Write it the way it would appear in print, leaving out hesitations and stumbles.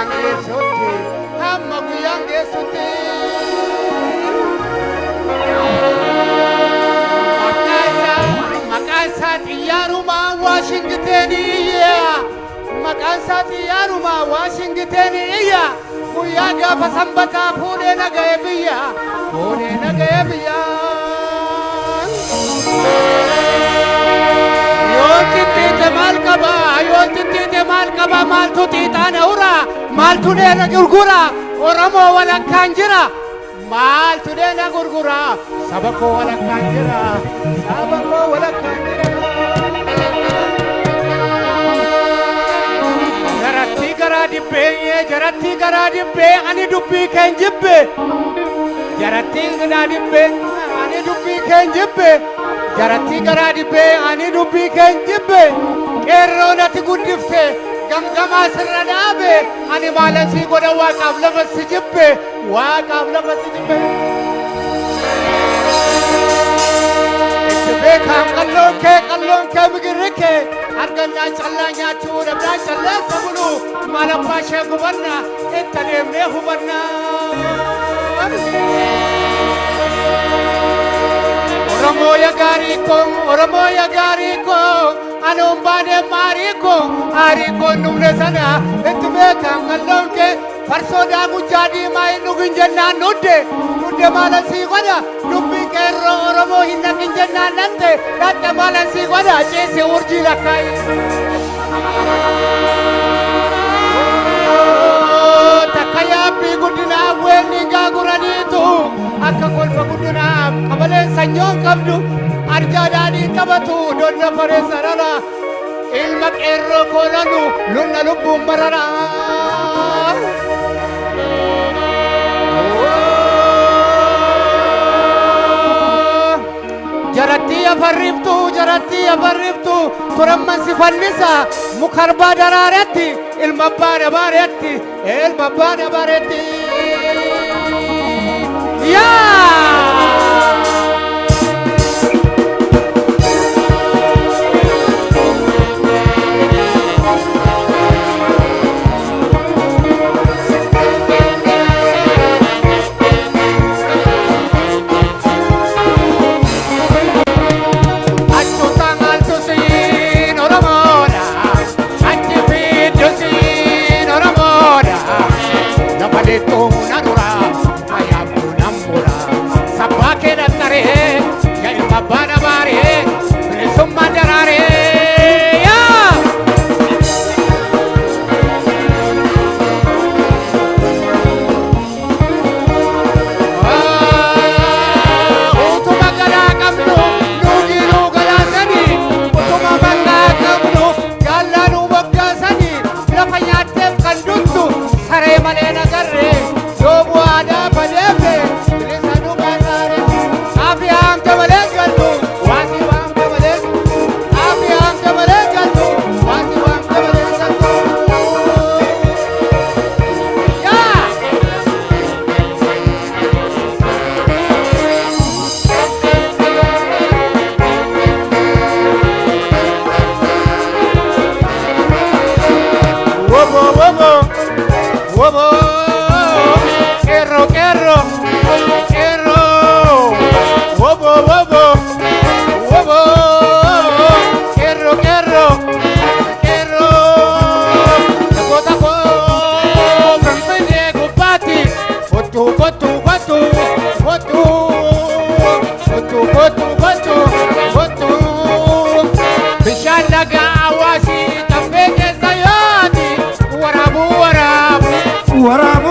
geessutti hamma guyyaan geessutti maqaan isaa xiyyaaruma Waashingiteeniyya maqaan isaa xiyyaaruma Waashingiteeniyya guyyaa gaafa sanbataa fuudhee naga'e biyya Yooltittiite maal qaba maaltu xiixaana ura maaltu dheena gurgura Oromoo walakkaan jira maaltu dheena gurgura saba koo walakkaan jira jaratti garaa dibbee ani dubbii keen jibbe jaratti garaa dibbee ani dubbii keen jibbe jaratti garaa dibbee ani dubbii keen jibbe qeerroo natti guddifte gamgamaa sirra dhaabe ani maalan sii godha waaqaaf lafa si jibbe itti beekaam qalloon kee migirri kee argannaan callaa nyaachuu dhabnaan calleessa bulu maal abbaa ishee gubanna itti adeemnee hubanna Oromoo yaa gaarii koo ani humbaanee maarii koo aarii koo numne sana itti beekaam qalloon kee farsoo daagujjaa diimaa hin dhugin jennaan nudde maalan sii godha dubbii qeerroo Oromoo hin naqin jennaan dhatte maalan sii godha ceesee urjii lakkaayi takka yaabbii guddinaa weenni gaaguraniitu akka kolfa guddinaaf qabaleen sanyoon qabdu arjaadhaanii taphatu donna faree sarara ilma qeerroo koolanu lunna lubbuun marara jaratti afarriftu turamman si fannisa mukarbaa daraaretti ilma abbaa dabaaretti Warabu